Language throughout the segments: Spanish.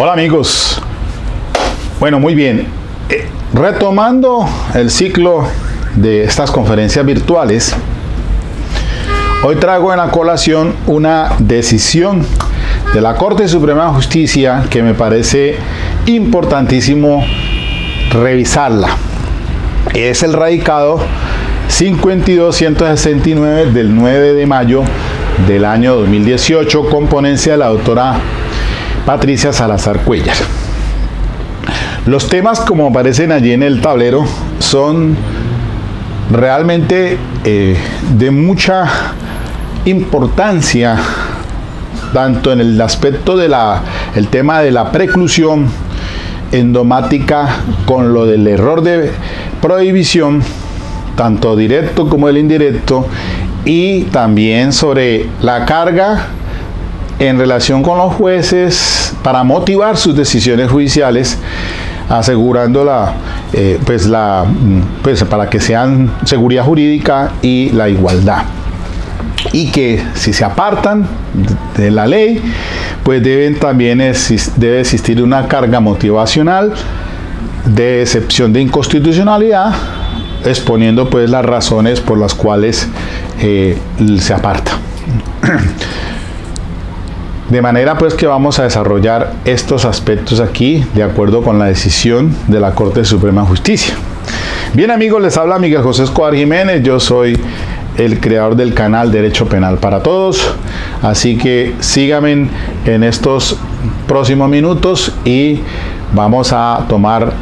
Hola amigos. Bueno, muy bien. Retomando el ciclo de estas conferencias virtuales, hoy traigo en la colación una decisión de la Corte Suprema de Justicia que me parece importantísimo revisarla. Es el radicado 52169 del 9 de mayo del año 2018 con ponencia de la doctora Patricia Salazar Cuéllar. Los temas, como aparecen allí en el tablero, son realmente de mucha importancia, tanto en el aspecto de el tema de la preclusión endomática con lo del error de prohibición, tanto directo como el indirecto, y también sobre la carga en relación con los jueces para motivar sus decisiones judiciales, asegurando para que sean seguridad jurídica y la igualdad, y que si se apartan de la ley, pues debe existir una carga motivacional de excepción de inconstitucionalidad, exponiendo pues las razones por las cuales se aparta. De manera pues que vamos a desarrollar estos aspectos aquí de acuerdo con la decisión de la Corte Suprema de Justicia. Bien amigos, les habla Miguel José Escobar Jiménez, yo soy el creador del canal Derecho Penal para Todos, así que síganme en estos próximos minutos y vamos a tomar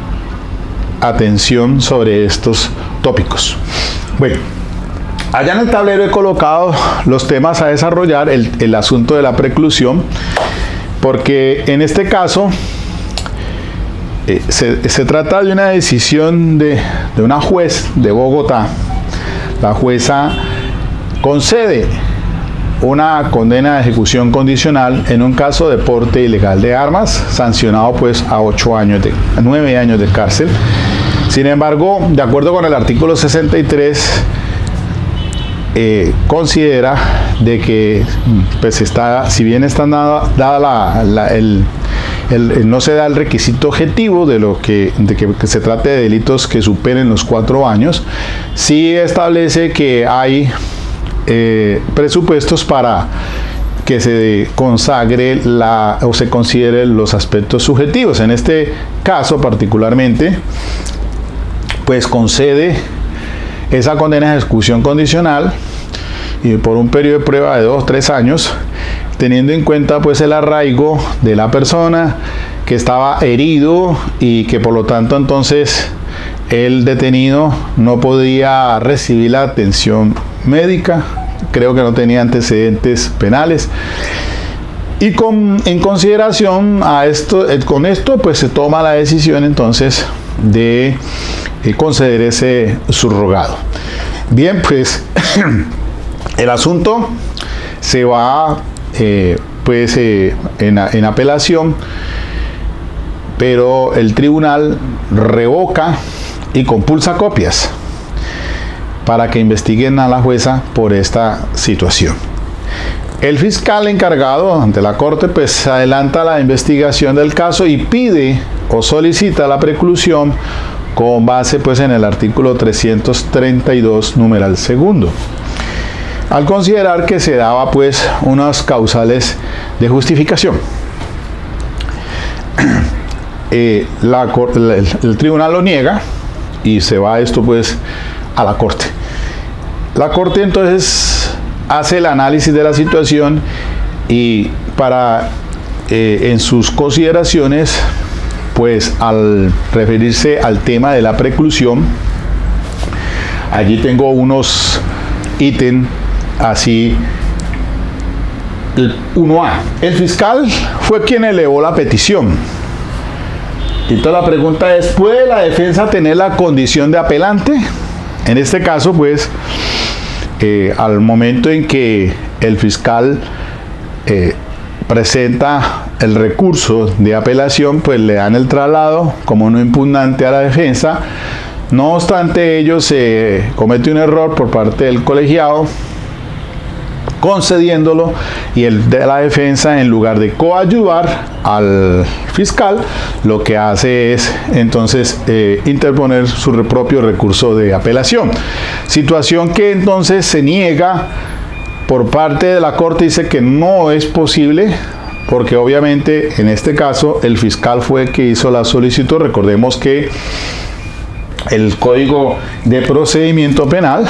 atención sobre estos tópicos. Bueno, allá en el tablero he colocado los temas a desarrollar, el asunto de la preclusión, porque en este caso se trata de una decisión de una juez de Bogotá. La jueza concede una condena de ejecución condicional en un caso de porte ilegal de armas, sancionado pues a 9 años de cárcel. Sin embargo, de acuerdo con el artículo 63, considera de que pues si bien está no se da el requisito objetivo de que se trate de delitos que superen los 4 años, sí establece que hay presupuestos para que se consagre o se consideren los aspectos subjetivos. En este caso particularmente, pues concede esa condena de ejecución condicional y por un periodo de prueba de 2 o 3 años, teniendo en cuenta pues el arraigo de la persona que estaba herido y que por lo tanto entonces el detenido no podía recibir la atención médica, creo que no tenía antecedentes penales, y en consideración a con esto pues se toma la decisión entonces de conceder ese subrogado. Bien, pues el asunto se va en apelación, pero el tribunal revoca y compulsa copias para que investiguen a la jueza por esta situación. El fiscal encargado ante la Corte pues adelanta la investigación del caso y pide o solicita la preclusión con base pues en el artículo 332 numeral segundo, al considerar que se daba pues unas causales de justificación. El tribunal lo niega y se va esto pues a la Corte. La Corte entonces hace el análisis de la situación y en sus consideraciones, pues al referirse al tema de la preclusión, allí tengo unos ítems así. 1A. El fiscal fue quien elevó la petición. Entonces la pregunta es, ¿puede la defensa tener la condición de apelante? En este caso, pues, al momento en que el fiscal presenta el recurso de apelación, pues le dan el traslado como no impugnante a la defensa. No obstante ello, se comete un error por parte del colegiado concediéndolo, y el de la defensa, en lugar de coadyuvar al fiscal, lo que hace es entonces interponer su propio recurso de apelación, situación que entonces se niega por parte de la Corte. Dice que no es posible porque obviamente en este caso el fiscal fue el que hizo la solicitud. Recordemos que el Código de Procedimiento Penal,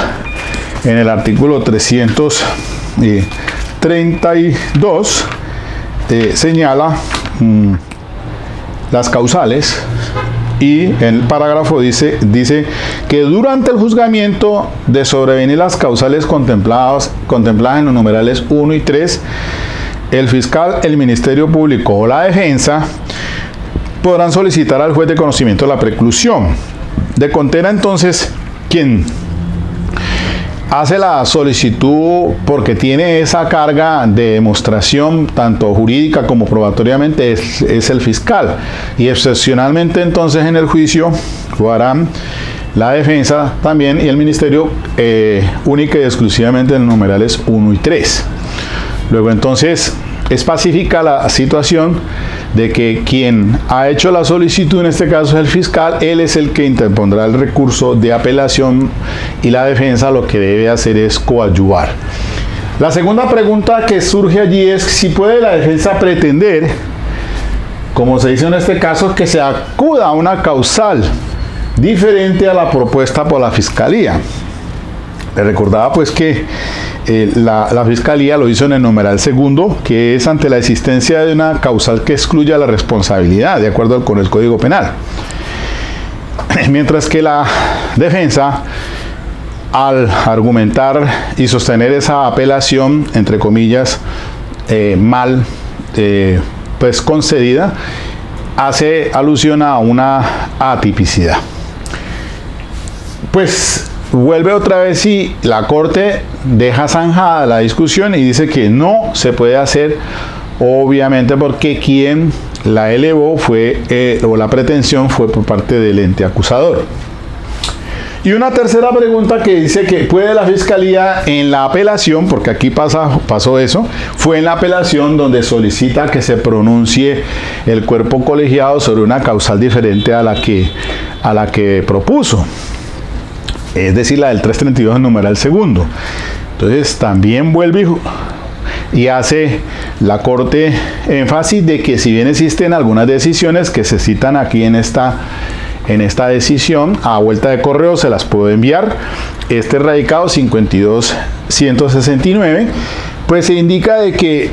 en el artículo 332, señala las causales, y en el parágrafo dice que durante el juzgamiento de sobrevenir las causales contempladas en los numerales 1 y 3, el fiscal, el Ministerio Público o la defensa podrán solicitar al juez de conocimiento de la preclusión. De contera entonces quien hace la solicitud porque tiene esa carga de demostración tanto jurídica como probatoriamente es el fiscal, y excepcionalmente entonces en el juicio lo harán la defensa también y el ministerio, única y exclusivamente en los numerales 1 y 3. Luego entonces es pacífica la situación de que quien ha hecho la solicitud, en este caso es el fiscal, él es el que interpondrá el recurso de apelación, y la defensa lo que debe hacer es coadyuvar. La segunda pregunta que surge allí es si puede la defensa pretender, como se dice en este caso, que se acuda a una causal diferente a la propuesta por la fiscalía. Le recordaba pues que la fiscalía lo hizo en el numeral segundo, que es ante la existencia de una causal que excluya la responsabilidad, de acuerdo con el Código Penal. Mientras que la defensa, al argumentar y sostener esa apelación, entre comillas, mal pues concedida, hace alusión a una atipicidad. Pues vuelve otra vez y la Corte deja zanjada la discusión y dice que no se puede hacer, obviamente porque quien la elevó fue, o la pretensión fue por parte del ente acusador. Y una tercera pregunta que dice que puede la fiscalía en la apelación, porque aquí pasó eso, fue en la apelación donde solicita que se pronuncie el cuerpo colegiado sobre una causal diferente a la que propuso. Es decir, la del 332 en numeral segundo. Entonces también vuelve y hace la Corte énfasis de que si bien existen algunas decisiones que se citan aquí en esta decisión, a vuelta de correo se las puedo enviar. Este radicado 52-169, pues se indica de que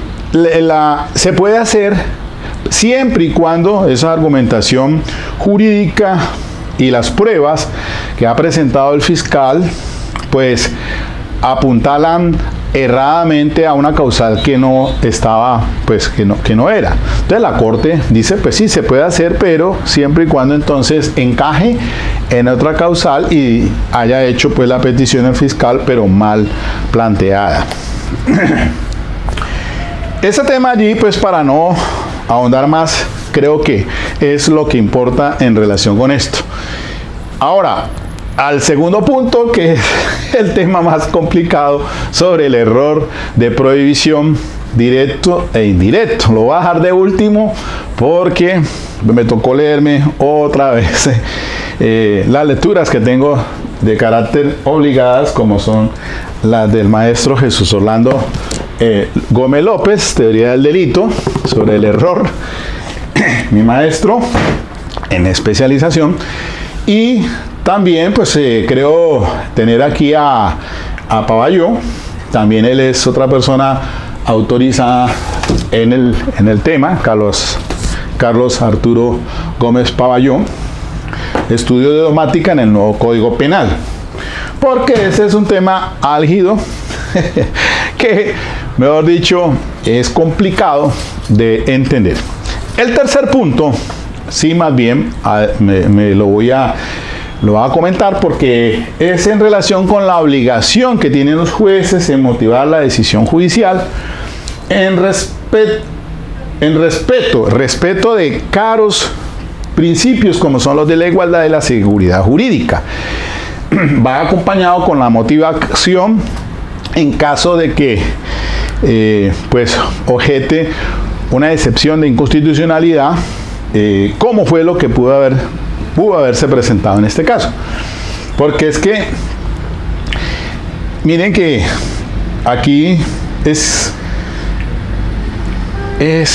se puede hacer siempre y cuando esa argumentación jurídica y las pruebas que ha presentado el fiscal pues apuntalan erradamente a una causal que no estaba, pues que no era. Entonces la Corte dice, pues sí, se puede hacer, pero siempre y cuando entonces encaje en otra causal y haya hecho pues la petición el fiscal, pero mal planteada. Ese tema allí, pues para no ahondar más, creo que es lo que importa en relación con esto. Ahora, al segundo punto, que es el tema más complicado sobre el error de prohibición directo e indirecto. Lo voy a dejar de último porque me tocó leerme otra vez las lecturas que tengo de carácter obligadas, como son las del maestro Jesús Orlando Gómez López, Teoría del Delito, sobre el error, mi maestro en especialización. Y también pues creo tener aquí a Pavalló. También él es otra persona autorizada en el tema, Carlos Arturo Gómez Pavalló, estudio de dogmática en el nuevo Código Penal, porque ese es un tema álgido que, mejor dicho, es complicado de entender. El tercer punto, sí, más bien lo voy a comentar porque es en relación con la obligación que tienen los jueces en motivar la decisión judicial en respeto de caros principios como son los de la igualdad y la seguridad jurídica. Va acompañado con la motivación en caso de que pues objete una excepción de inconstitucionalidad, como fue lo que pudo haberse presentado en este caso. Porque es que, miren que aquí es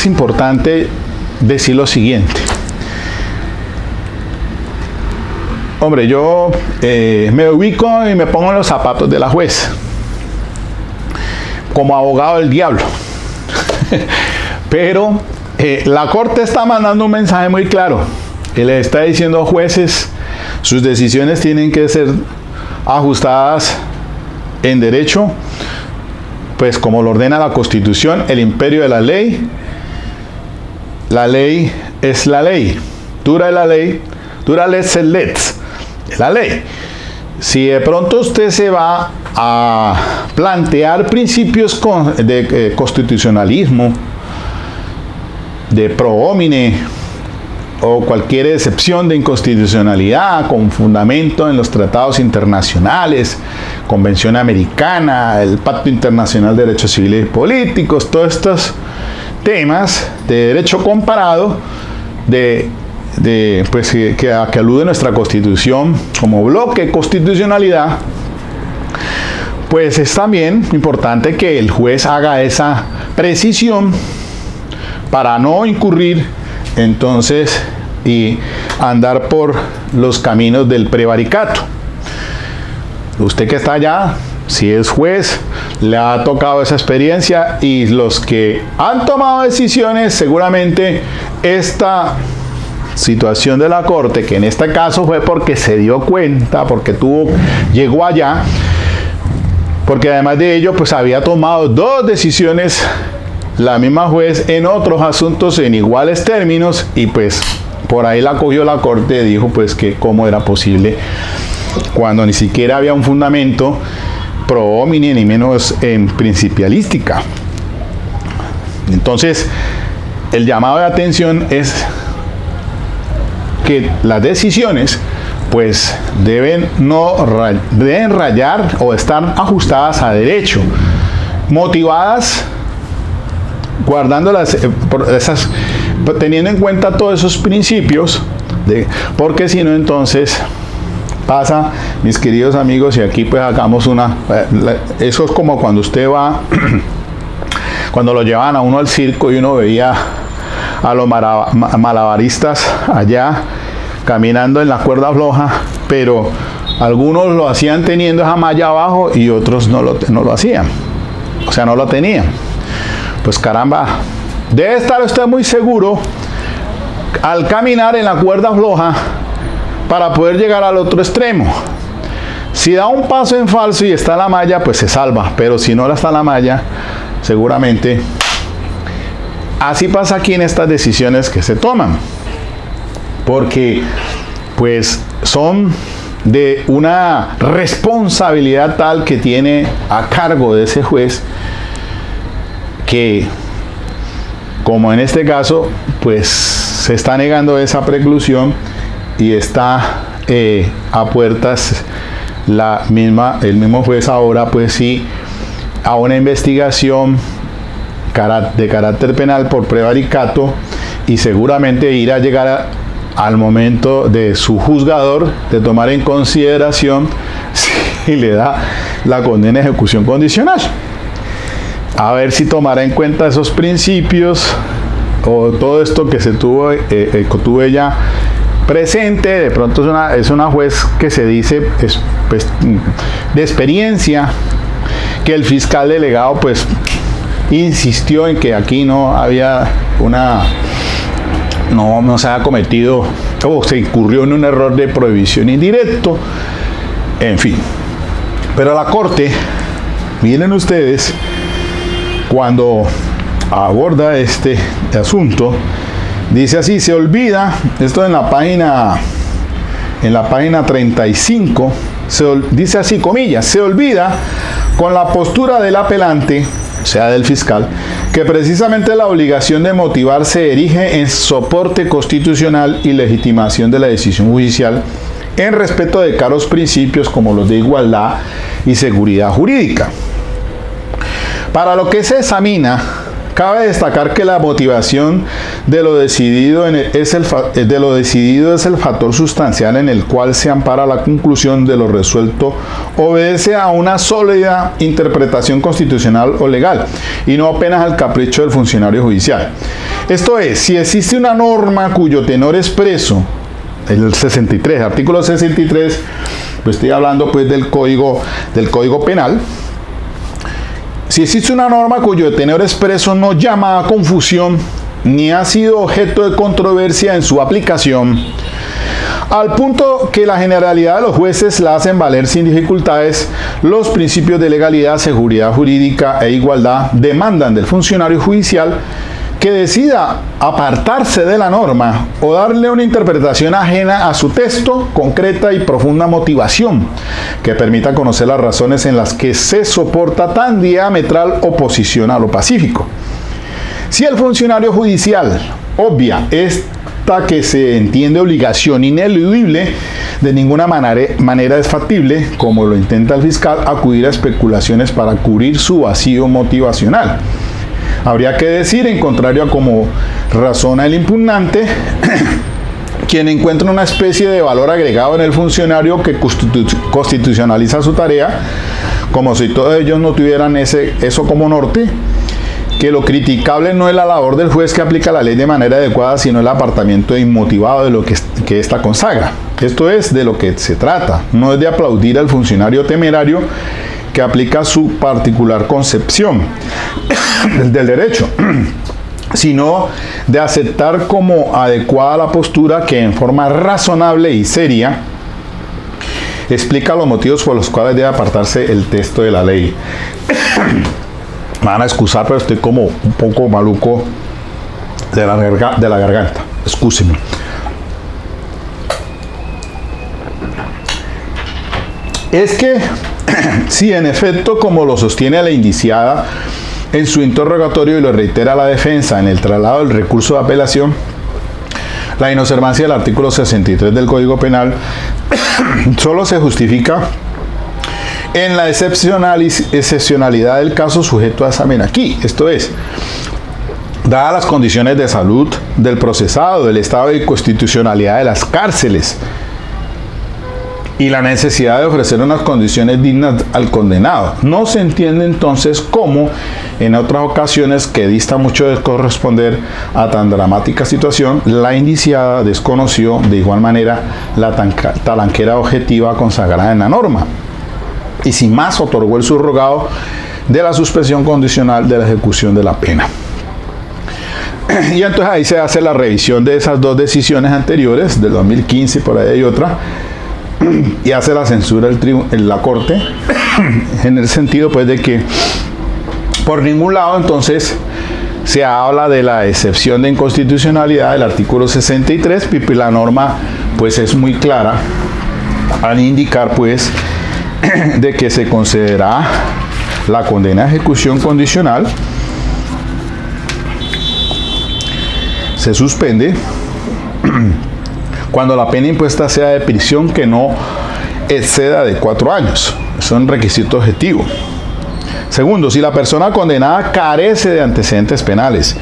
importante decir lo siguiente. Hombre, yo me ubico y me pongo en los zapatos de la juez, como abogado del diablo. Pero la Corte está mandando un mensaje muy claro. Y le está diciendo a jueces, sus decisiones tienen que ser ajustadas en derecho, pues como lo ordena la Constitución, el imperio de la ley. La ley es la ley. Dura es la ley. Dura lex et lex. La ley. Si de pronto usted se va a plantear principios de constitucionalismo, de pro homine, o cualquier excepción de inconstitucionalidad con fundamento en los tratados internacionales, Convención Americana, el Pacto Internacional de Derechos Civiles y Políticos, todos estos temas de derecho comparado, pues que alude nuestra Constitución como bloque de constitucionalidad, pues es también importante que el juez haga esa precisión para no incurrir entonces y andar por los caminos del prevaricato. Usted que está allá, si es juez, le ha tocado esa experiencia, y los que han tomado decisiones, seguramente esta situación de la Corte, que en este caso fue porque se dio cuenta, porque llegó allá, porque además de ello, pues había tomado 2 decisiones la misma juez en otros asuntos en iguales términos, y pues por ahí la cogió la Corte y dijo pues que cómo era posible, cuando ni siquiera había un fundamento pro homine, ni menos en principialística. Entonces, el llamado de atención es que las decisiones pues deben rayar o estar ajustadas a derecho, motivadas, guardando teniendo en cuenta todos esos principios, porque si no, entonces pasa, mis queridos amigos, y aquí pues hagamos eso es como cuando usted va, cuando lo llevan a uno al circo y uno veía a los malabaristas allá caminando en la cuerda floja, pero algunos lo hacían teniendo esa malla abajo y otros no lo hacían, o sea, no lo tenían. Pues caramba, debe estar usted muy seguro al caminar en la cuerda floja para poder llegar al otro extremo. Si da un paso en falso y está la malla, pues se salva, pero si no está la malla, seguramente. Así pasa aquí en estas decisiones que se toman, porque pues son de una responsabilidad tal que tiene a cargo de ese juez, que como en este caso pues se está negando esa preclusión y está a puertas el mismo juez ahora pues sí a una investigación de carácter penal por prevaricato, y seguramente irá a llegar al momento de su juzgador de tomar en consideración si le da la condena de ejecución condicional. A ver si tomará en cuenta esos principios o todo esto que se tuvo ella presente. De pronto es una juez que se dice pues, de experiencia, que el fiscal delegado pues insistió en que aquí no había no se ha cometido o se incurrió en un error de prohibición indirecto, en fin. Pero la Corte, miren ustedes, cuando aborda este asunto, dice así: se olvida, esto en la página 35, dice así, comillas, se olvida con la postura del apelante, o sea del fiscal, que precisamente la obligación de motivar se erige en soporte constitucional y legitimación de la decisión judicial en respeto de caros principios como los de igualdad y seguridad jurídica. Para lo que se examina, cabe destacar que la motivación de lo decidido es el factor sustancial en el cual se ampara la conclusión de lo resuelto, obedece a una sólida interpretación constitucional o legal y no apenas al capricho del funcionario judicial. Esto es, si existe una norma cuyo tenor expreso, el 63, artículo 63, pues estoy hablando pues del Código Penal. Si existe una norma cuyo tenor expreso no llama a confusión ni ha sido objeto de controversia en su aplicación, al punto que la generalidad de los jueces la hacen valer sin dificultades, los principios de legalidad, seguridad jurídica e igualdad demandan del funcionario judicial que decida apartarse de la norma o darle una interpretación ajena a su texto, concreta y profunda motivación, que permita conocer las razones en las que se soporta tan diametral oposición a lo pacífico. Si el funcionario judicial obvia esta que se entiende obligación ineludible, de ninguna manera es factible, como lo intenta el fiscal, acudir a especulaciones para cubrir su vacío motivacional. Habría que decir, en contrario a como razona el impugnante, quien encuentra una especie de valor agregado en el funcionario que constitucionaliza su tarea, como si todos ellos no tuvieran eso como norte, que lo criticable no es la labor del juez que aplica la ley de manera adecuada, sino el apartamiento inmotivado de lo que ésta consagra. Esto es de lo que se trata, no es de aplaudir al funcionario temerario que aplica su particular concepción del derecho, sino de aceptar como adecuada la postura que en forma razonable y seria explica los motivos por los cuales debe apartarse el texto de la ley. Me van a excusar, pero estoy como un poco maluco de la garganta. Excúsenme. Es que, si en efecto, como lo sostiene la indiciada en su interrogatorio y lo reitera la defensa en el traslado del recurso de apelación, la inobservancia del artículo 63 del Código Penal solo se justifica en la excepcionalidad del caso sujeto a examen aquí. Esto es, dadas las condiciones de salud del procesado, del estado de constitucionalidad de las cárceles y la necesidad de ofrecer unas condiciones dignas al condenado, no se entiende entonces cómo en otras ocasiones que dista mucho de corresponder a tan dramática situación, la indiciada desconoció de igual manera la talanquera objetiva consagrada en la norma y sin más otorgó el subrogado de la suspensión condicional de la ejecución de la pena. Y entonces ahí se hace la revisión de esas dos decisiones anteriores, del 2015 por ahí hay otra, y hace la censura en la Corte, en el sentido pues de que por ningún lado entonces se habla de la excepción de inconstitucionalidad del artículo 63, y la norma pues es muy clara al indicar pues de que se concederá la condena de ejecución condicional, se suspende cuando la pena impuesta sea de prisión que no exceda de 4 años. Es un requisito objetivo. Segundo, si la persona condenada carece de antecedentes penales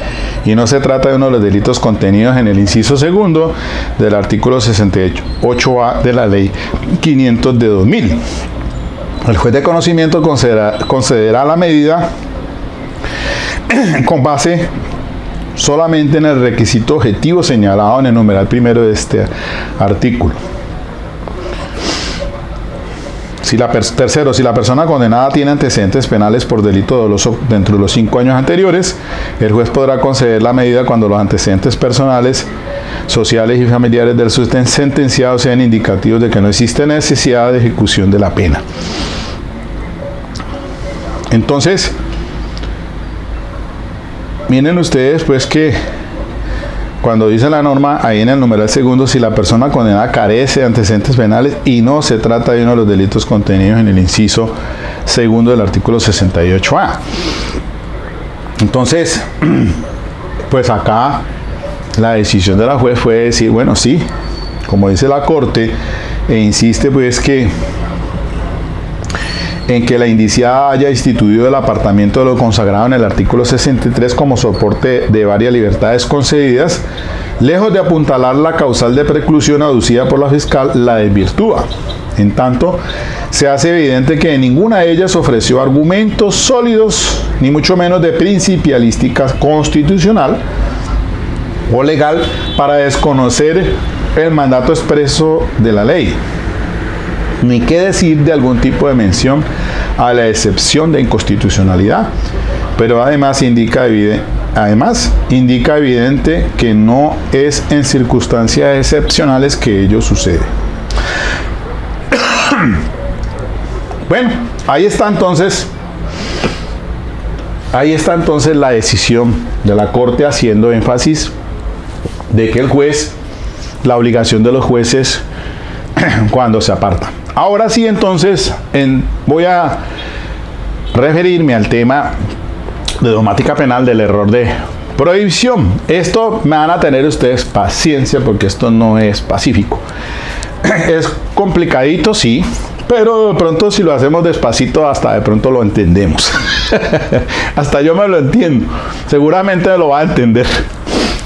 y no se trata de uno de los delitos contenidos en el inciso segundo del artículo 68A de la ley 500 de 2000. El juez de conocimiento concederá la medida con base solamente en el requisito objetivo señalado en el numeral primero de este artículo. Tercero, si la persona condenada tiene antecedentes penales por delito doloso dentro de los 5 años anteriores, el juez podrá conceder la medida cuando los antecedentes personales, sociales y familiares del sentenciado sean indicativos de que no existe necesidad de ejecución de la pena. Entonces, miren ustedes pues que cuando dice la norma ahí en el numeral segundo, si la persona condenada carece de antecedentes penales y no se trata de uno de los delitos contenidos en el inciso segundo del artículo 68A. Entonces, pues acá la decisión de la juez fue decir, bueno, sí, como dice la Corte, e insiste pues que en que la indiciada haya instituido el apartamiento de lo consagrado en el artículo 63 como soporte de varias libertades concedidas, lejos de apuntalar la causal de preclusión aducida por la fiscal, la desvirtúa. En tanto, se hace evidente que ninguna de ellas ofreció argumentos sólidos, ni mucho menos de principialística constitucional o legal, para desconocer el mandato expreso de la ley, ni qué decir de algún tipo de mención a la excepción de inconstitucionalidad, pero además indica evidente que no es en circunstancias excepcionales que ello sucede. Bueno, ahí está entonces la decisión de la Corte, haciendo énfasis de que el juez, la obligación de los jueces cuando se aparta. Ahora sí, entonces, voy a referirme al tema de dogmática penal del error de prohibición. Esto me van a tener ustedes paciencia porque esto no es pacífico. Es complicadito, sí, pero de pronto si lo hacemos despacito hasta de pronto lo entendemos. Hasta yo me lo entiendo. Seguramente lo va a entender.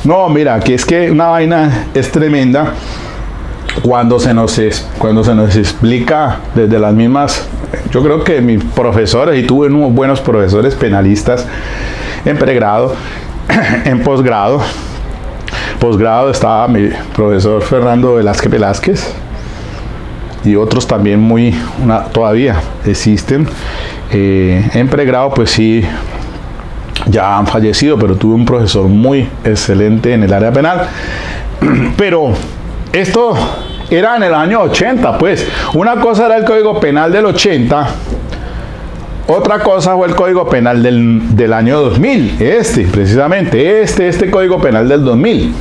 No, mira, aquí es que una vaina es tremenda cuando se nos explica desde las mismas. Yo creo que mis profesores, y tuve unos buenos profesores penalistas en pregrado, en posgrado estaba mi profesor Fernando Velázquez y otros también todavía existen. En pregrado pues sí, ya han fallecido, pero tuve un profesor muy excelente en el área penal. Pero esto era en el año 80, pues. Una cosa era el Código Penal del 80, otra cosa fue el Código Penal del año 2000, precisamente, este Código Penal del 2000.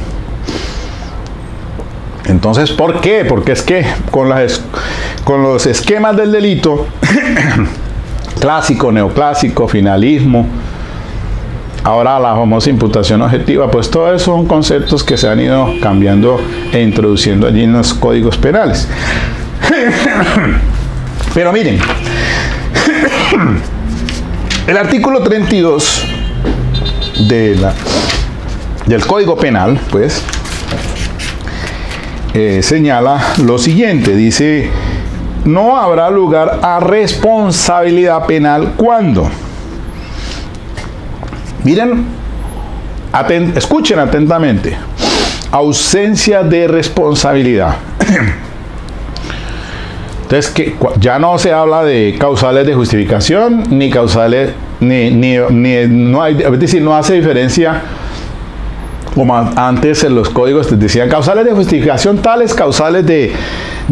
Entonces, ¿por qué? Porque es que con los esquemas del delito, clásico, neoclásico, finalismo, ahora la famosa imputación objetiva, pues todos esos son conceptos que se han ido cambiando e introduciendo allí en los códigos penales. Pero miren, el artículo 32 del Código Penal, pues, señala lo siguiente, dice: no habrá lugar a responsabilidad penal cuando, miren, escuchen atentamente, ausencia de responsabilidad. Entonces, que ya no se habla de causales de justificación, ni causales, no hay, es decir, no hace diferencia, como antes en los códigos te decían causales de justificación tales, causales de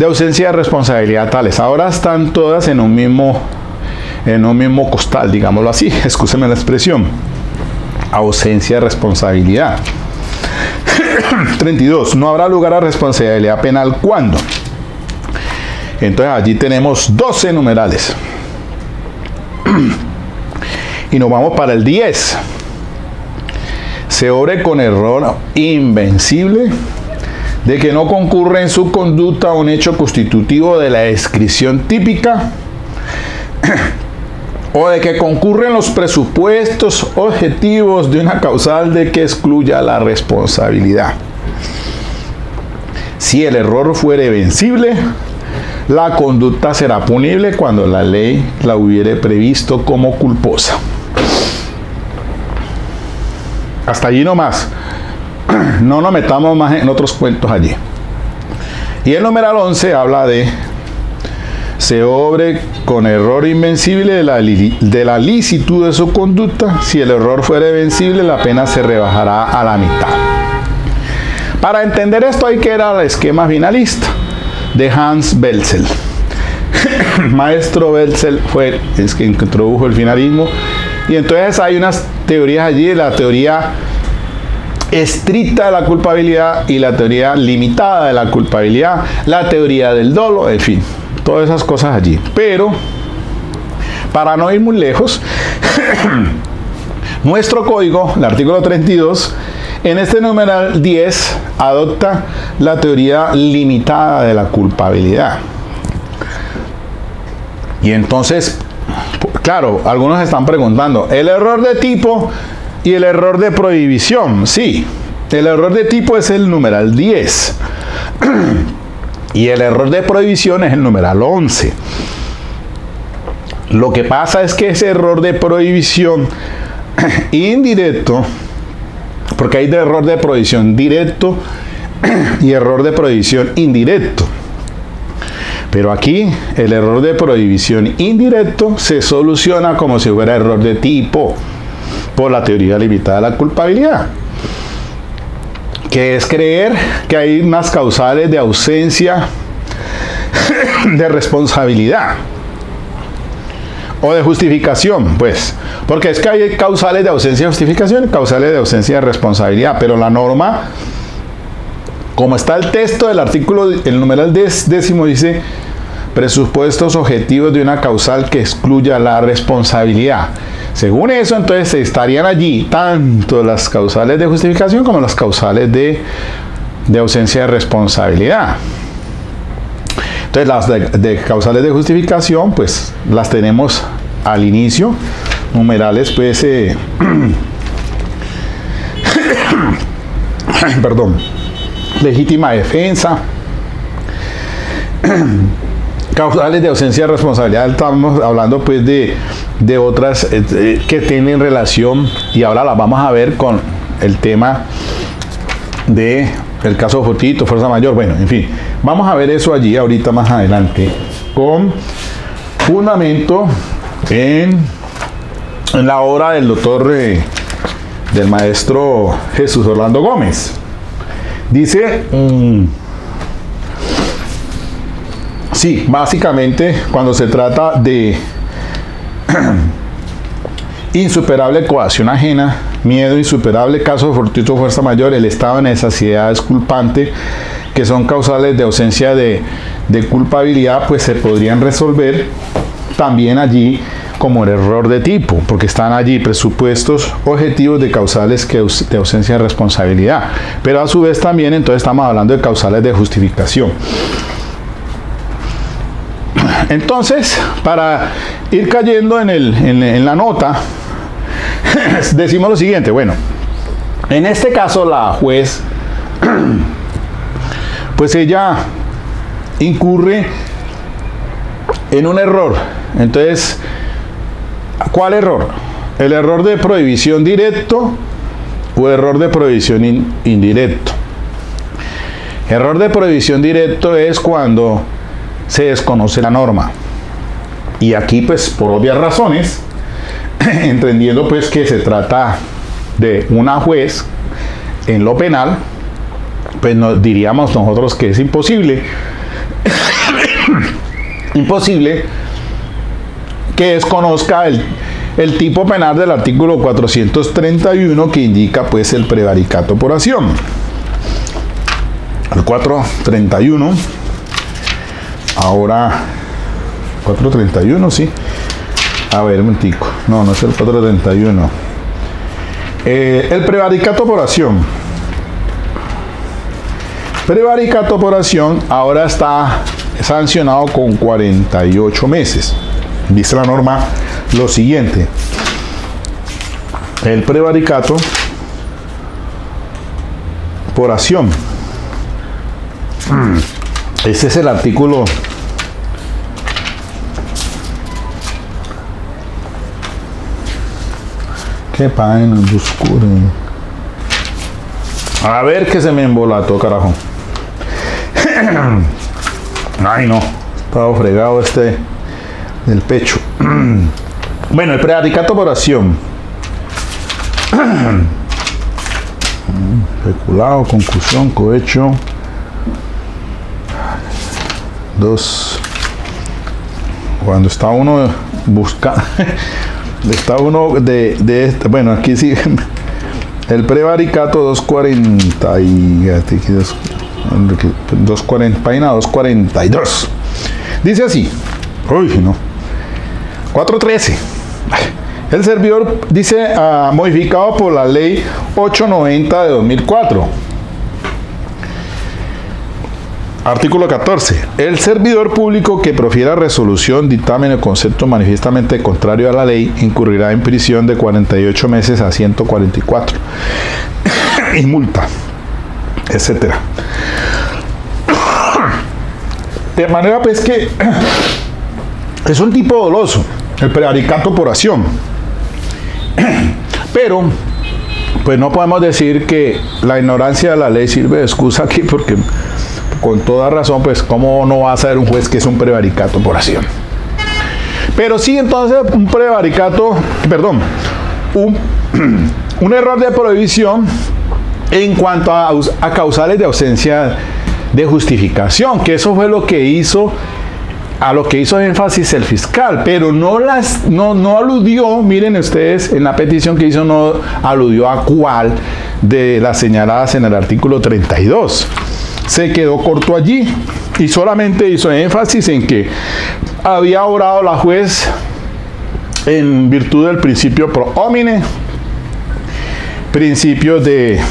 ausencia de responsabilidad tales. Ahora están todas en un mismo costal, digámoslo así, excúsenme la expresión. Ausencia de responsabilidad. 32. No habrá lugar a responsabilidad penal cuando. Entonces allí tenemos 12 numerales. Y nos vamos para el 10. Se obre con error invencible de que no concurre en su conducta un hecho constitutivo de la descripción típica, o de que concurren los presupuestos objetivos de una causal de que excluya la responsabilidad. Si el error fuere vencible, la conducta será punible cuando la ley la hubiere previsto como culposa. Hasta allí nomás. No nos metamos más en otros cuentos allí. Y el numeral 11 habla de: se obre con error invencible de la licitud de su conducta. Si el error fuere vencible, la pena se rebajará a la mitad. Para entender esto hay que ir al esquema finalista de Hans Belzel. Maestro Belzel fue el que introdujo el finalismo. Y entonces hay unas teorías allí, la teoría estricta de la culpabilidad y la teoría limitada de la culpabilidad, la teoría del dolo, en fin, todas esas cosas allí. Pero, para no ir muy lejos, nuestro código, el artículo 32, en este numeral 10, adopta la teoría limitada de la culpabilidad. Y entonces, Claro, algunos están preguntando, ¿el error de tipo y el error de prohibición? Sí, el error de tipo es el numeral 10 y el error de prohibición es el numeral 11. Lo que pasa es que ese error de prohibición indirecto, porque hay de error de prohibición directo y error de prohibición indirecto. Pero aquí el error de prohibición indirecto se soluciona como si fuera error de tipo por la teoría limitada de la culpabilidad, que es creer que hay unas causales de ausencia de responsabilidad o de justificación, pues, porque es que hay causales de ausencia de justificación y causales de ausencia de responsabilidad, pero la norma, como está el texto del artículo, el numeral 10º dice presupuestos objetivos de una causal que excluya la responsabilidad. Según eso, entonces estarían allí tanto las causales de justificación como las causales de ausencia de responsabilidad. Entonces las de causales de justificación, pues las tenemos al inicio, numerales, pues, perdón, legítima defensa, causales de ausencia de responsabilidad. Estamos hablando pues de otras que tienen relación, y ahora las vamos a ver con el tema de el caso fortuito, fuerza mayor. Bueno, en fin, vamos a ver eso allí ahorita más adelante con fundamento en la obra del doctor del maestro Jesús Orlando Gómez. Dice sí, básicamente cuando se trata de insuperable coacción ajena, miedo insuperable, caso fortuito, fuerza mayor, el estado de necesidad es culpante, que son causales de ausencia de culpabilidad, pues se podrían resolver también allí como el error de tipo, porque están allí presupuestos objetivos de causales de ausencia de responsabilidad, pero a su vez también entonces estamos hablando de causales de justificación. Entonces, para ir cayendo en la nota, decimos lo siguiente. Bueno, en este caso la juez, pues ella incurre en un error. Entonces, ¿cuál error? ¿El error de prohibición directo o error de prohibición indirecto? Error de prohibición directo es cuando se desconoce la norma. Y aquí, pues, por obvias razones, entendiendo pues que se trata de una juez en lo penal, pues diríamos nosotros que es imposible que desconozca el tipo penal del artículo 431 que indica pues el prevaricato por acción. El 431, ahora 431, sí. A ver, un momentico. No, no es el 431. El prevaricato por acción. Prevaricato por acción ahora está sancionado con 48 meses. Dice la norma lo siguiente. El prevaricato por acción. Ese es el artículo 'Qué página oscura! A ver, que se me embolató, carajo. Ay, no. Estaba fregado del pecho. Bueno, el prevaricato por acción. Peculado, concusión, cohecho. Cuando está uno buscando. Está uno de bueno, aquí sí. El prevaricato 240 y 240, página 242. Dice así. Uy, no. 413. El servidor dice modificado por la ley 890 de 2004. Artículo 14. El servidor público que profiera resolución, dictamen o concepto manifiestamente contrario a la ley incurrirá en prisión de 48 meses a 144 y multa, etcétera. De manera pues que es un tipo doloso, el prevaricato por acción. Pero pues no podemos decir que la ignorancia de la ley sirve de excusa aquí, porque con toda razón, pues cómo no va a ser un juez que es un prevaricato por acción. Pero sí, entonces un prevaricato, perdón, un error de prohibición en cuanto a causales de ausencia de justificación, que eso fue lo que hizo, a lo que hizo énfasis el fiscal, pero no aludió, miren ustedes, en la petición que hizo no aludió a cuál de las señaladas en el artículo 32. Se quedó corto allí y solamente hizo énfasis en que había obrado la juez en virtud del principio pro homine, principio de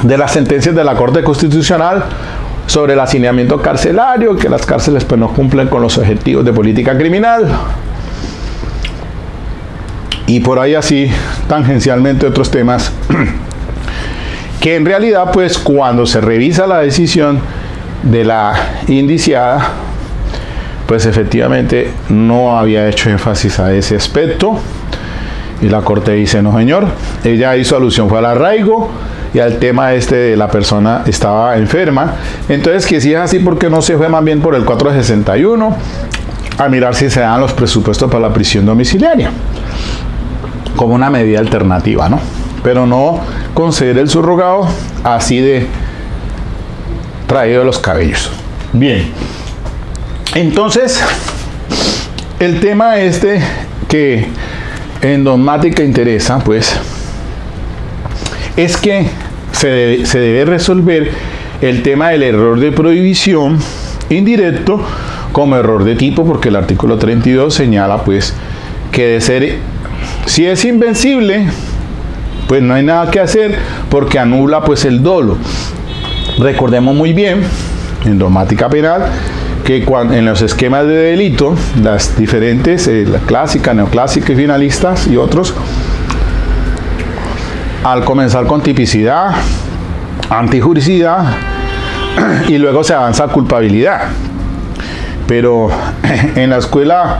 las sentencias de la Corte Constitucional sobre el hacinamiento carcelario, que las cárceles pues no cumplen con los objetivos de política criminal, y por ahí así tangencialmente otros temas que en realidad pues cuando se revisa la decisión de la indiciada pues efectivamente no había hecho énfasis a ese aspecto, y la Corte dice no señor, ella hizo alusión fue al arraigo y al tema de la persona estaba enferma. Entonces, que si es así, ¿por qué no se fue más bien por el 461 a mirar si se dan los presupuestos para la prisión domiciliaria como una medida alternativa, ¿no? Pero no conceder el subrogado así de traído de los cabellos. Bien, entonces el tema que en dogmática interesa, pues, es que se debe resolver el tema del error de prohibición indirecto como error de tipo, porque el artículo 32 señala pues que de ser, si es invencible, pues no hay nada que hacer porque anula pues el dolo. Recordemos muy bien en dogmática penal que en los esquemas de delito, las diferentes, la clásica, neoclásica y finalistas y otros, al comenzar con tipicidad, antijuricidad y luego se avanza a culpabilidad. Pero en la escuela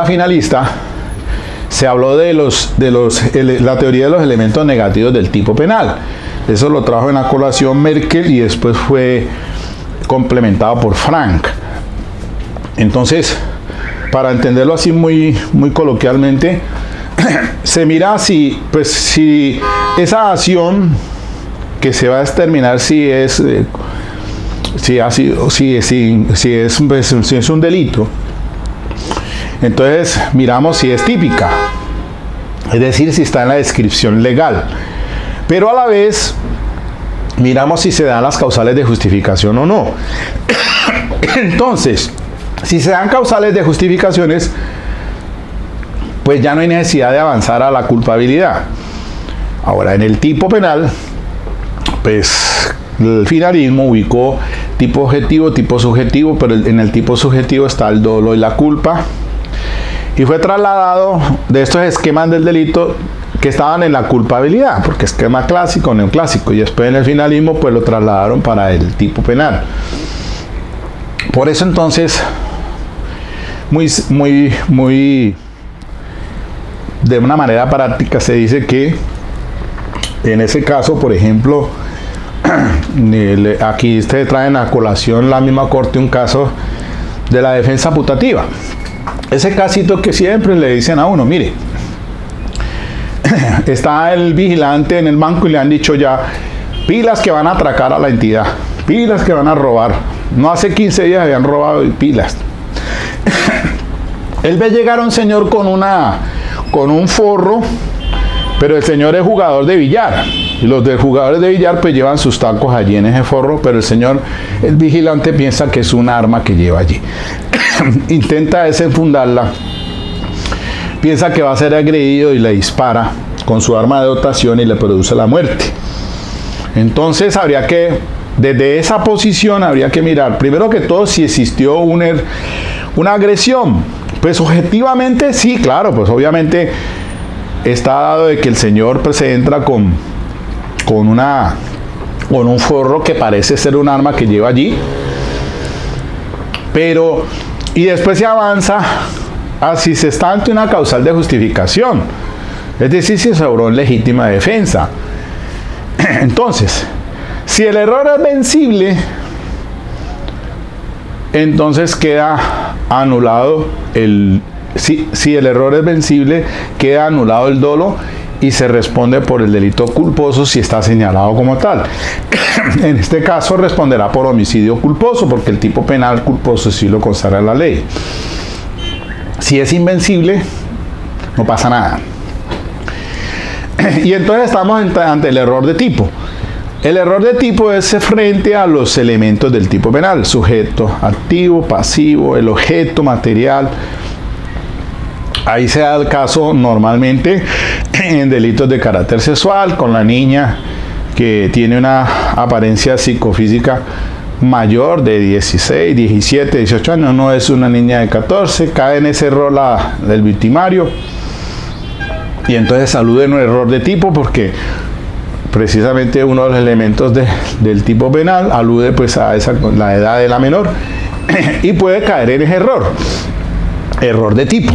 finalista se habló de la teoría de los elementos negativos del tipo penal. Eso lo trajo en la colación Merkel y después fue complementado por Frank. Entonces, para entenderlo así muy coloquialmente, se mira si esa acción que se va a determinar si es un delito, entonces miramos si es típica, es decir, si está en la descripción legal, pero a la vez miramos si se dan las causales de justificación o no. Entonces, si se dan causales de justificaciones, pues ya no hay necesidad de avanzar a la culpabilidad. Ahora, en el tipo penal, pues el finalismo ubicó tipo objetivo, tipo subjetivo, pero en el tipo subjetivo está el dolo y la culpa, y fue trasladado de estos esquemas del delito que estaban en la culpabilidad, porque esquema clásico, neoclásico, y después en el finalismo pues lo trasladaron para el tipo penal. Por eso entonces, muy de una manera práctica se dice que en ese caso, por ejemplo, aquí ustedes traen a colación la misma corte un caso de la defensa putativa. Ese casito que siempre le dicen a uno, mire, está el vigilante en el banco y le han dicho ya, pilas que van a atracar a la entidad, pilas que van a robar. No hace 15 días habían robado pilas. Él ve llegar a un señor con un forro, pero el señor es jugador de billar. Y los de jugadores de billar pues llevan sus tacos allí en ese forro, pero el vigilante piensa que es un arma que lleva allí. Intenta desenfundarla, piensa que va a ser agredido y le dispara con su arma de dotación y le produce la muerte. Entonces habría que desde esa posición habría que mirar, primero que todo, si existió una agresión. Pues objetivamente sí, claro, pues obviamente está dado de que el señor pues, se entra con un forro que parece ser un arma que lleva allí, pero y después se avanza a si se está ante una causal de justificación, es decir, si se obró en legítima defensa. Entonces, si el error es vencible, entonces queda anulado si el error es vencible, queda anulado el dolo y se responde por el delito culposo si está señalado como tal. En este caso responderá por homicidio culposo, porque el tipo penal culposo sí lo consagra la ley. Si es invencible, no pasa nada. Y entonces estamos ante el error de tipo. El error de tipo es frente a los elementos del tipo penal: sujeto activo, pasivo, el objeto material. Ahí se da el caso normalmente en delitos de carácter sexual, con la niña que tiene una apariencia psicofísica mayor de 16, 17, 18 años, no es una niña de 14, cae en ese error del victimario, y entonces alude en un error de tipo porque precisamente uno de los elementos del tipo penal alude pues a la edad de la menor y puede caer en ese error de tipo.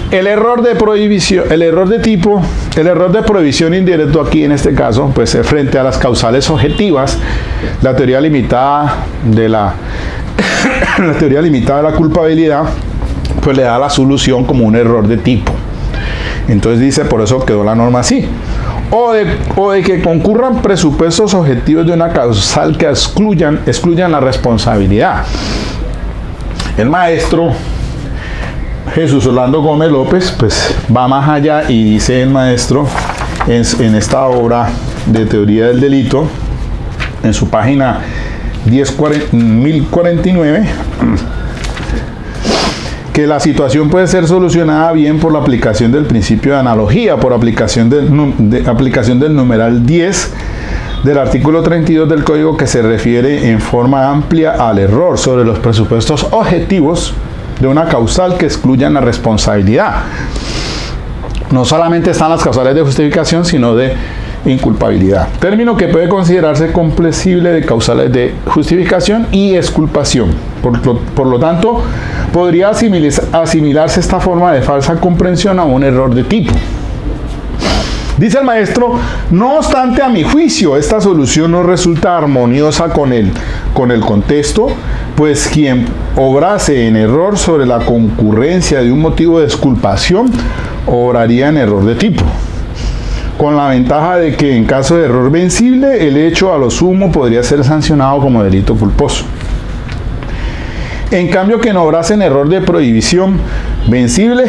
El error de prohibición, el error de prohibición indirecto aquí en este caso, pues es frente a las causales objetivas. La teoría limitada de la teoría limitada de la culpabilidad, pues le da la solución como un error de tipo. Entonces dice, por eso quedó la norma así. O de que concurran presupuestos objetivos de una causal que excluyan la responsabilidad. El maestro Jesús Orlando Gómez López pues va más allá y dice el maestro en esta obra de teoría del delito, en su página 1049, que la situación puede ser solucionada bien por la aplicación del principio de analogía, por aplicación del numeral 10 del artículo 32 del Código, que se refiere en forma amplia al error sobre los presupuestos objetivos de una causal que excluyan la responsabilidad. No solamente están las causales de justificación, sino de inculpabilidad, término que puede considerarse comprensible de causales de justificación y exculpación. Por lo tanto, podría asimilarse esta forma de falsa comprensión a un error de tipo. Dice el maestro, no obstante, a mi juicio, esta solución no resulta armoniosa con el contexto, pues quien obrase en error sobre la concurrencia de un motivo de exculpación, obraría en error de tipo, con la ventaja de que en caso de error vencible, el hecho a lo sumo podría ser sancionado como delito culposo. En cambio, quien obrase en error de prohibición vencible,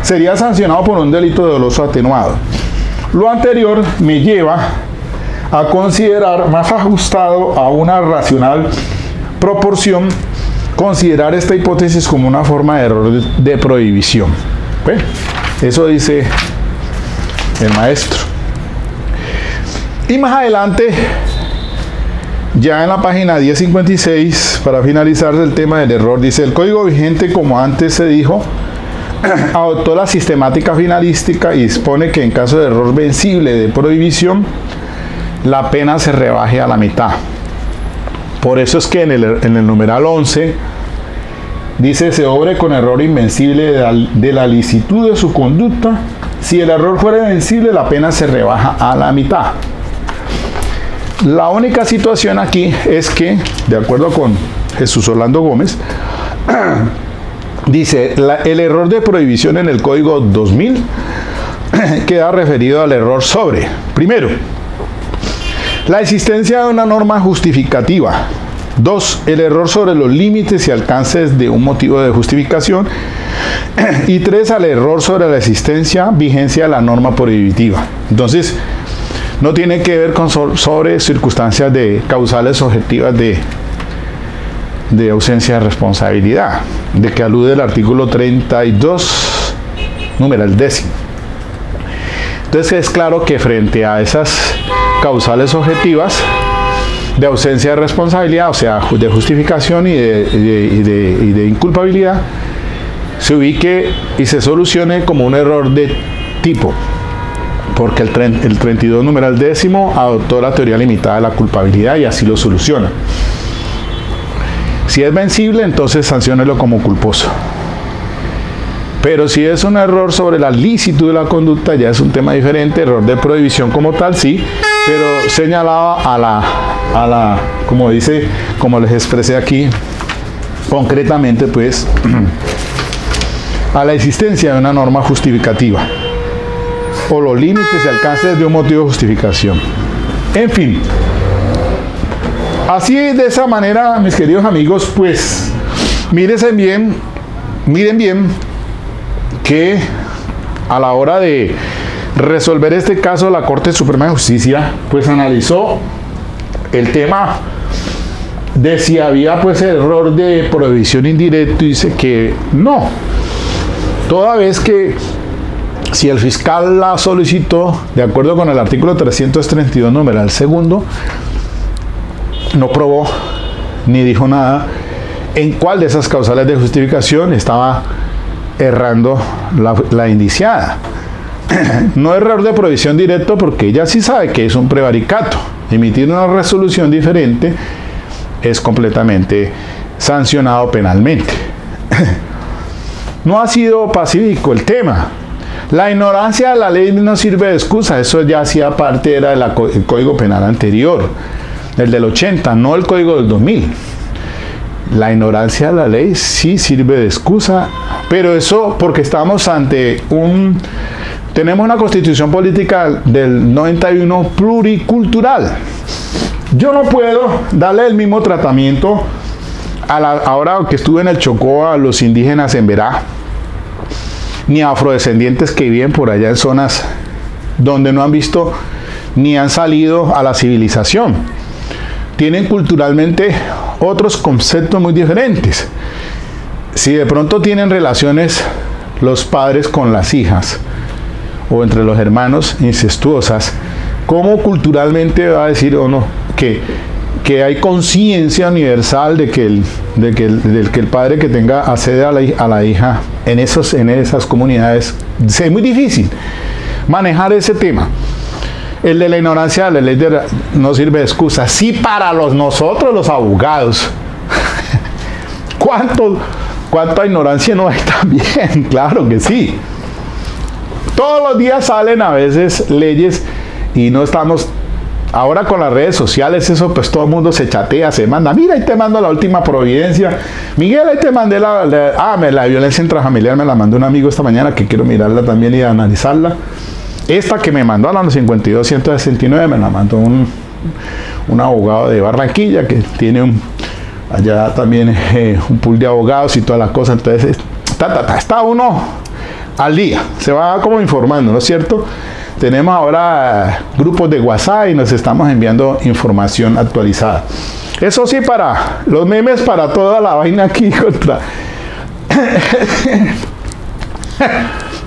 sería sancionado por un delito doloso atenuado. Lo anterior me lleva a considerar más ajustado a una racional proporción, considerar esta hipótesis como una forma de error de prohibición. ¿Ve? Eso dice el maestro. Y más adelante, ya en la página 1056, para finalizar el tema del error, dice: el código vigente, como antes se dijo, adoptó la sistemática finalística y dispone que en caso de error vencible de prohibición, la pena se rebaje a la mitad. Por eso es que en el numeral 11 dice: se obre con error invencible de la licitud de su conducta. Si el error fuera vencible, la pena se rebaja a la mitad. La única situación aquí es que, de acuerdo con Jesús Orlando Gómez, dice, el error de prohibición en el Código 2000 queda referido al error sobre, primero, la existencia de una norma justificativa. 2. El error sobre los límites y alcances de un motivo de justificación. Y 3. Al error sobre la existencia, vigencia de la norma prohibitiva. Entonces, no tiene que ver con sobre circunstancias de causales objetivas de ausencia de responsabilidad, de que alude el artículo 32, numeral 10. Entonces es claro que frente a esas causales objetivas, de ausencia de responsabilidad, o sea, de justificación y de inculpabilidad, se ubique y se solucione como un error de tipo, porque el 32 numeral décimo adoptó la teoría limitada de la culpabilidad y así lo soluciona. Si es vencible, entonces sanciónelo como culposo. Pero si es un error sobre la licitud de la conducta, ya es un tema diferente, error de prohibición como tal, sí, pero señalaba a la como les expresé aquí, concretamente, pues, a la existencia de una norma justificativa, o los límites y alcances de un motivo de justificación. En fin, así de esa manera, mis queridos amigos, pues, miren bien, que a la hora de resolver este caso, la Corte Suprema de Justicia pues analizó el tema de si había pues error de prohibición indirecto y dice que no, toda vez que si el fiscal la solicitó de acuerdo con el artículo 332 numeral segundo, no probó ni dijo nada en cuál de esas causales de justificación estaba errando la indiciada. No error de prohibición directo, porque ella sí sabe que es un prevaricato. Emitir una resolución diferente es completamente sancionado penalmente. No ha sido pacífico el tema. La ignorancia de la ley no sirve de excusa. Eso ya hacía parte, era el Código Penal anterior, el del 80, no el Código del 2000. La ignorancia de la ley sí sirve de excusa, pero eso porque estamos ante tenemos una constitución política del 91 pluricultural. Yo no puedo darle el mismo tratamiento ahora que estuve en el Chocó a los indígenas en Verá, ni a afrodescendientes que viven por allá en zonas donde no han visto ni han salido a la civilización. Tienen culturalmente otros conceptos muy diferentes. Si de pronto tienen relaciones los padres con las hijas o entre los hermanos incestuosas, ¿cómo culturalmente va a decir o no que hay conciencia universal de que el padre que tenga accede a la hija en esas comunidades? Es muy difícil manejar ese tema. El de la ignorancia de la ley no sirve de excusa. Sí, para nosotros los abogados. ¿Cuánta ignorancia no hay también? Claro que sí. Todos los días salen a veces leyes y no estamos... Ahora con las redes sociales, eso pues todo el mundo se chatea, se manda. Mira, ahí te mando la última providencia. Miguel, ahí te mandé la violencia intrafamiliar, me la mandó un amigo esta mañana que quiero mirarla también y analizarla. Esta que me mandó a la 52-169 me la mandó un abogado de Barranquilla que tiene allá también un pool de abogados y toda la cosa. Entonces está uno al día, se va como informando, ¿no es cierto? Tenemos ahora grupos de WhatsApp y nos estamos enviando información actualizada. Eso sí, para los memes, para toda la vaina aquí contra...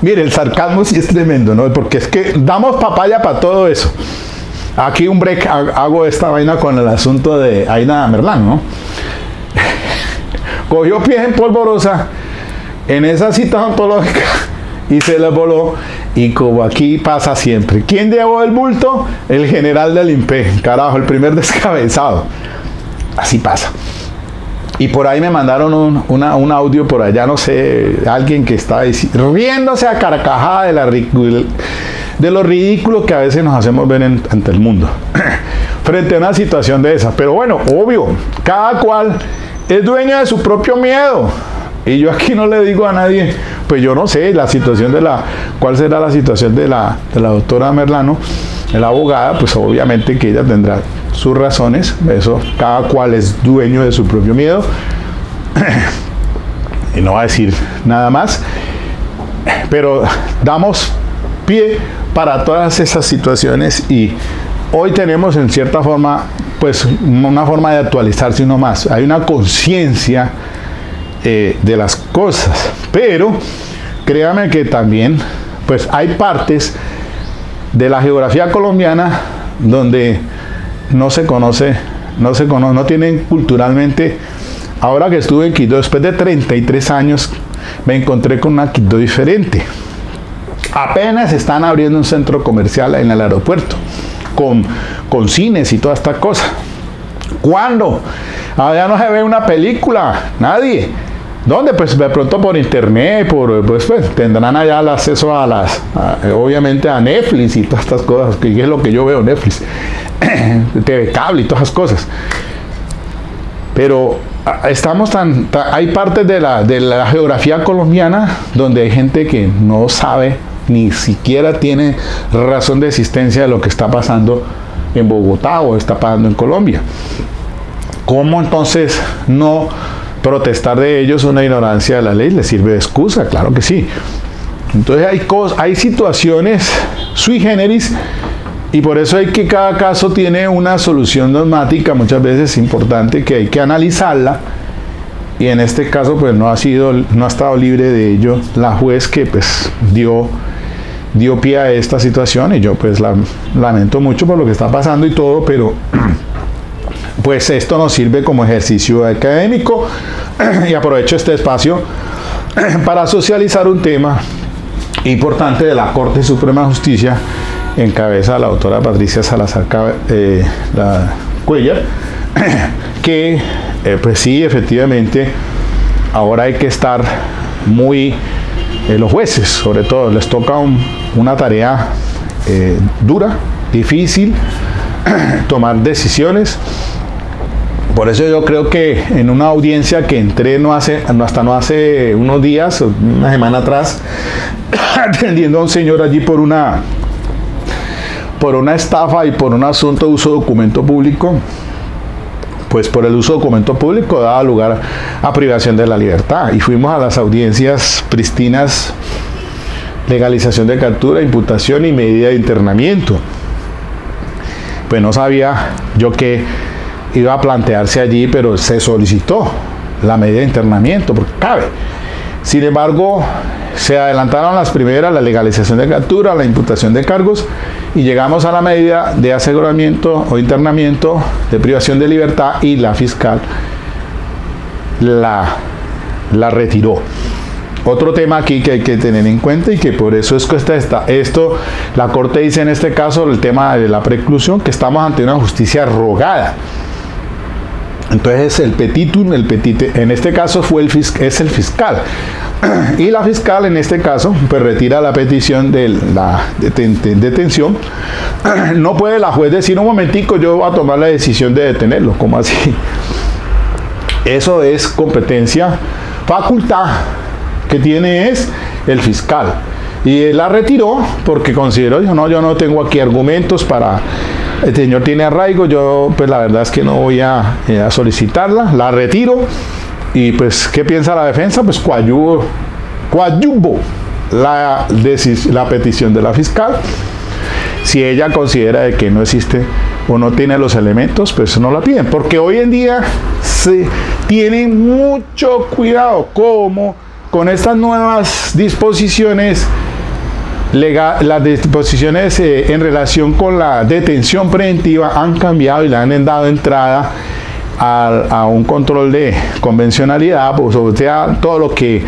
Mire, el sarcasmo sí es tremendo, ¿no? Porque es que damos papaya para todo eso. Aquí un break, hago esta vaina con el asunto de Aina Merlán, ¿no? Cogió pies en polvorosa en esa cita ontológica y se le voló. Y como aquí pasa siempre. ¿Quién llevó el bulto? El general del INPE. Carajo, el primer descabezado. Así pasa. Y por ahí me mandaron un audio por allá, no sé, alguien que está riéndose a carcajada de lo ridículo que a veces nos hacemos ver ante el mundo. Frente a una situación de esa. Pero bueno, obvio, cada cual es dueño de su propio miedo. Y yo aquí no le digo a nadie, pues yo no sé cuál será la situación de la doctora Merlano, la abogada, pues obviamente que ella tendrá sus razones, eso, cada cual es dueño de su propio miedo, y no va a decir nada más, pero damos pie para todas esas situaciones y hoy tenemos en cierta forma, pues una forma de actualizarse uno más, hay una conciencia de las cosas, pero créame que también pues hay partes de la geografía colombiana donde no se conoce no tienen culturalmente. Ahora que estuve en Quito, después de 33 años, me encontré con una Quito diferente. Apenas están abriendo un centro comercial en el aeropuerto, con cines y toda esta cosa. ¿Cuándo? Allá no se ve una película, nadie. ¿Dónde? Pues de pronto por internet, pues tendrán allá el acceso obviamente a Netflix y todas estas cosas, que es lo que yo veo, Netflix, TV cable y todas esas cosas. Pero hay partes de la geografía colombiana donde hay gente que no sabe, ni siquiera tiene razón de existencia de lo que está pasando en Bogotá o está pasando en Colombia. ¿Cómo entonces no protestar de ellos? Una ignorancia de la ley les sirve de excusa, claro que sí. Entonces hay situaciones sui generis, y por eso hay que cada caso tiene una solución dogmática, muchas veces importante, que hay que analizarla, y en este caso pues no ha estado libre de ello la juez, que pues dio pie a esta situación, y yo pues lamento mucho por lo que está pasando y todo, pero pues esto nos sirve como ejercicio académico, y aprovecho este espacio para socializar un tema importante de la Corte Suprema de Justicia, en cabeza de la doctora Patricia Salazar Cuellar, que pues sí, efectivamente, ahora hay que estar muy, los jueces sobre todo, les toca una tarea dura, difícil, tomar decisiones. Por eso yo creo que en una audiencia que entré hasta no hace unos días, una semana atrás, atendiendo a un señor allí por una estafa y por un asunto de uso de documento público, pues por el uso de documento público daba lugar a privación de la libertad, y fuimos a las audiencias pristinas, legalización de captura, imputación y medida de internamiento. Pues no sabía yo que iba a plantearse allí, pero se solicitó la medida de internamiento, porque cabe. Sin embargo, se adelantaron las primeras, la legalización de captura, la imputación de cargos, y llegamos a la medida de aseguramiento o internamiento de privación de libertad, y la fiscal la retiró. Otro tema aquí que hay que tener en cuenta, y que por eso es que esto, la Corte dice en este caso, el tema de la preclusión, que estamos ante una justicia rogada. Entonces el petitum, en este caso es el fiscal, y la fiscal en este caso pues retira la petición de la detención. No puede la juez decir: un momentico, yo voy a tomar la decisión de detenerlo. ¿Cómo así? Eso es competencia, facultad que tiene es el fiscal, y él la retiró porque consideró, yo no tengo aquí argumentos para, el señor tiene arraigo, yo pues la verdad es que no voy a solicitarla, la retiro. Y pues, ¿qué piensa la defensa? Pues coadyuvo la petición de la fiscal. Si ella considera de que no existe o no tiene los elementos, pues no la piden, porque hoy en día se tiene mucho cuidado como con estas nuevas disposiciones las disposiciones en relación con la detención preventiva han cambiado y le han dado entrada a un control de convencionalidad, pues, o sea, todo lo que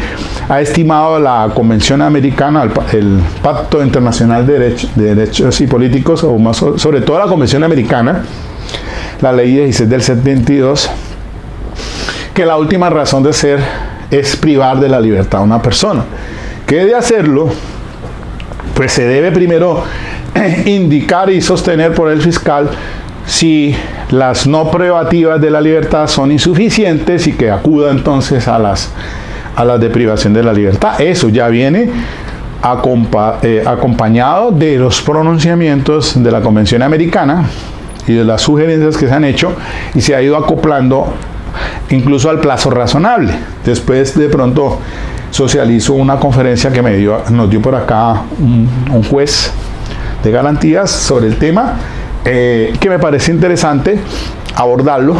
ha estimado la Convención Americana, el Pacto Internacional de Derechos y Políticos, o más sobre todo la Convención Americana, la Ley 16 del 72, que la última razón de ser es privar de la libertad a una persona. ¿Qué debe hacerlo? Pues se debe primero indicar y sostener por el fiscal si las no privativas de la libertad son insuficientes, y que acuda entonces a las de privación de la libertad. Eso ya viene acompañado de los pronunciamientos de la Convención Americana y de las sugerencias que se han hecho, y se ha ido acoplando incluso al plazo razonable. Después de pronto socializo una conferencia que nos dio por acá un juez de garantías sobre el tema, que me parece interesante abordarlo,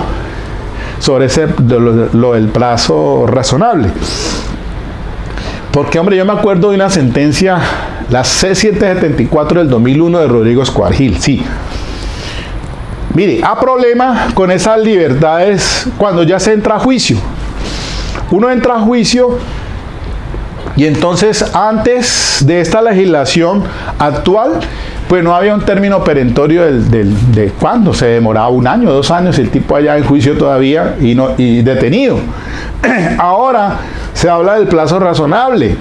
sobre lo del plazo razonable. Porque, hombre, yo me acuerdo de una sentencia, la C774 del 2001 de Rodrigo Escobar Gil, sí, Mire, hay problema con esas libertades cuando ya se entra a juicio. Uno entra a juicio y entonces antes de esta legislación actual, pues no había un término perentorio de cuándo, se demoraba 1 año, 2 años, el tipo allá en juicio todavía y detenido. Ahora se habla del plazo razonable.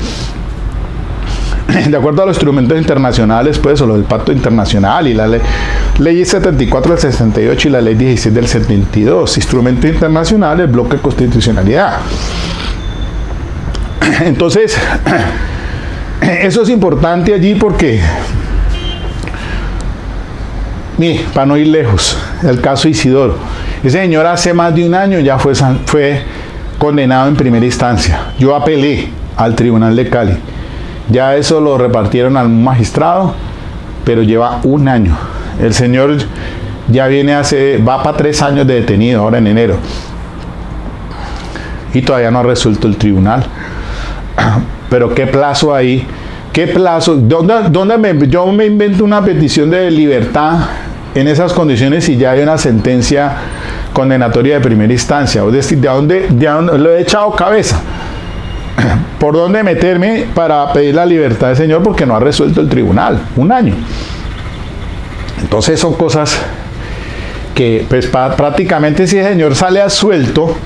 De acuerdo a los instrumentos internacionales, pues, o lo del Pacto Internacional y la ley 74 del 68 y la ley 16 del 72, instrumentos internacionales, bloque de constitucionalidad. Entonces, eso es importante allí porque, mire, para no ir lejos, el caso Isidoro. Ese señor hace más de 1 año ya fue condenado en primera instancia. Yo apelé al Tribunal de Cali. Ya eso lo repartieron al magistrado, pero lleva 1 año. El señor ya va para 3 años de detenido ahora en enero. Y todavía no ha resuelto el tribunal. Pero ¿qué plazo hay? ¿Qué plazo? Yo me invento una petición de libertad en esas condiciones y ya hay una sentencia condenatoria de primera instancia? ¿De dónde lo he echado cabeza? ¿Por dónde meterme para pedir la libertad del señor? Porque no ha resuelto el tribunal. 1 año. Entonces son cosas que pues prácticamente si el señor sale absuelto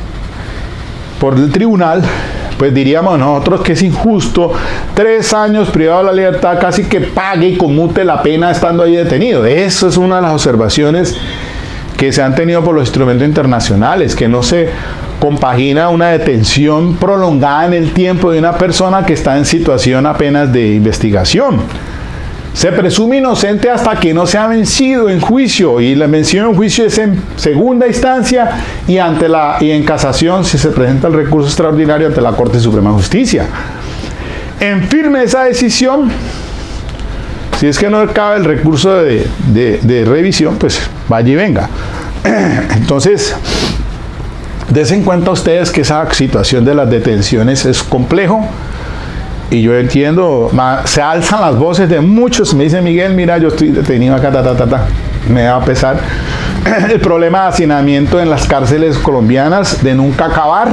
por el tribunal, pues diríamos nosotros que es injusto 3 años privado de la libertad, casi que pague y conmute la pena estando ahí detenido. Eso es una de las observaciones que se han tenido por los instrumentos internacionales, que no se compagina una detención prolongada en el tiempo de una persona que está en situación apenas de investigación. Se presume inocente hasta que no sea vencido en juicio, y la vencido en juicio es en segunda instancia y en casación si se presenta el recurso extraordinario ante la Corte Suprema de Justicia. En firme esa decisión, si es que no cabe el recurso de revisión, pues vaya y venga. Entonces, des en cuenta ustedes que esa situación de las detenciones es complejo. Y yo entiendo, se alzan las voces de muchos, me dice Miguel, mira, yo estoy detenido acá, me da pesar. El problema de hacinamiento en las cárceles colombianas de nunca acabar.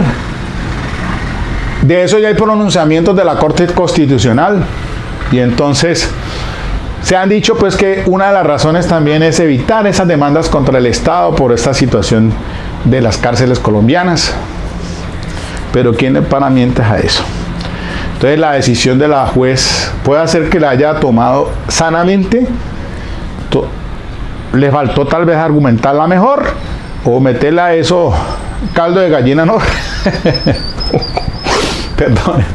De eso ya hay pronunciamientos de la Corte Constitucional. Y entonces se han dicho pues que una de las razones también es evitar esas demandas contra el Estado por esta situación de las cárceles colombianas. Pero ¿quién le para mientras a eso? Entonces la decisión de la juez puede ser que la haya tomado sanamente, le faltó tal vez argumentarla mejor, o meterle a eso caldo de gallina, no. Perdón.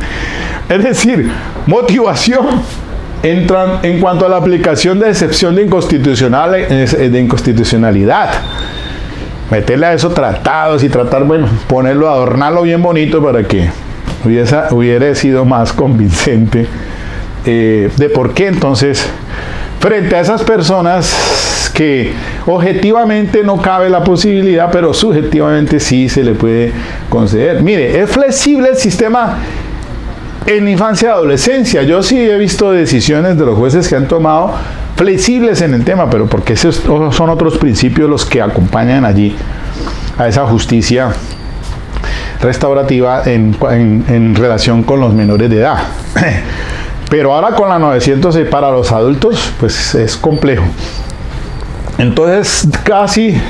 Es decir, motivación en cuanto a la aplicación de excepción de inconstitucionalidad. Meterle a eso tratados y tratar, bueno, ponerlo, adornarlo bien bonito para que hubiera sido más convincente de por qué entonces frente a esas personas que objetivamente no cabe la posibilidad, pero subjetivamente sí se le puede conceder. Mire, es flexible el sistema en infancia y adolescencia. Yo sí he visto decisiones de los jueces que han tomado flexibles en el tema, pero porque esos son otros principios los que acompañan allí a esa justicia restaurativa en relación con los menores de edad. Pero ahora con la 906 para los adultos, pues es complejo. Entonces, casi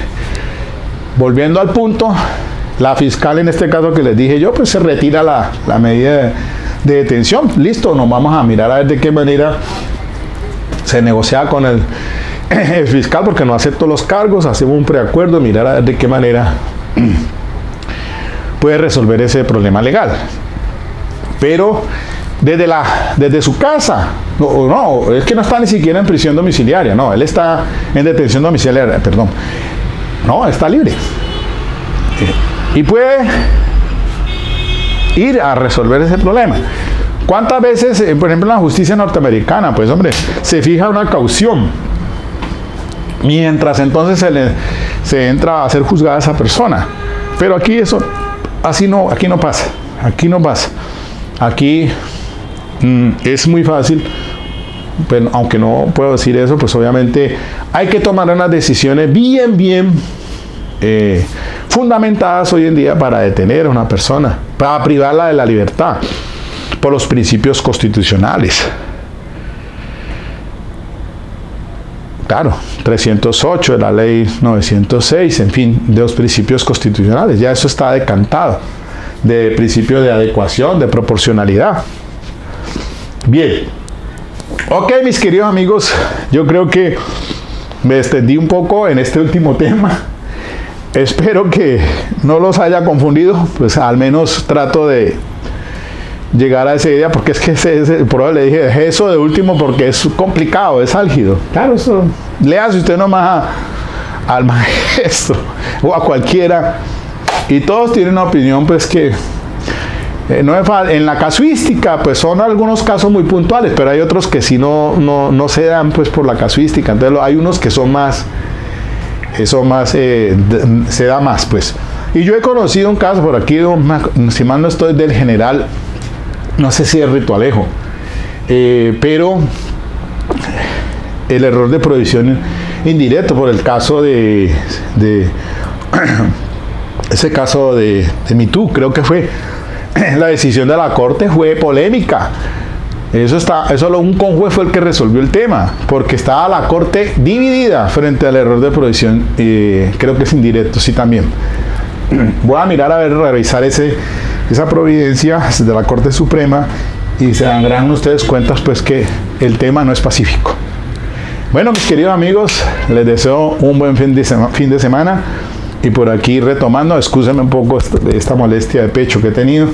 volviendo al punto, la fiscal en este caso que les dije yo, pues se retira la medida de detención. Listo, nos vamos a mirar a ver de qué manera se negocia con el fiscal, porque no acepto los cargos, hacemos un preacuerdo, mirar a ver de qué manera puede resolver ese problema legal. Pero desde su casa, no, es que no está ni siquiera en prisión domiciliaria, no, él está en detención domiciliaria, perdón, no, está libre. Y puede ir a resolver ese problema. ¿Cuántas veces, por ejemplo, en la justicia norteamericana, pues hombre, se fija una caución, mientras entonces se entra a ser juzgada a esa persona? Pero aquí eso, así no, aquí no pasa. Aquí es muy fácil, pero aunque no puedo decir eso, pues obviamente hay que tomar unas decisiones bien fundamentadas hoy en día para detener a una persona, para privarla de la libertad, por los principios constitucionales. Claro, 308 de la ley 906, en fin, de los principios constitucionales, ya eso está decantado, de principio de adecuación, de proporcionalidad. Bien, ok, mis queridos amigos, yo creo que me extendí un poco en este último tema. Espero que no los haya confundido, pues al menos trato de llegar a esa idea, porque es que por eso le dije eso de último, porque es complicado, es álgido. Claro, eso le hace usted nomás al maestro o a cualquiera, y todos tienen una opinión, pues que no es en la casuística, pues son algunos casos muy puntuales, pero hay otros que si no se dan pues por la casuística. Entonces hay unos que son más, se da más, pues. Y yo he conocido un caso por aquí, si mal no estoy, del general, no sé si es Ritualejo, pero el error de provisión indirecto por el caso de ese caso de MeToo, creo que fue. La decisión de la Corte fue polémica. Un conjuez fue el que resolvió el tema, porque estaba la Corte dividida frente al error de provisión, creo que es indirecto, sí, también. Voy a mirar, revisar esa providencia de la Corte Suprema, y se darán ustedes cuenta pues que el tema no es pacífico. Bueno, mis queridos amigos, les deseo un buen fin de semana. Y por aquí retomando, excúsenme un poco de esta molestia de pecho que he tenido,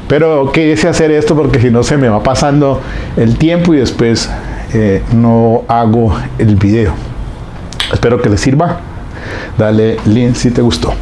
pero quise hacer esto porque si no se me va pasando el tiempo y después no hago el video. Espero que les sirva. Dale link si te gustó.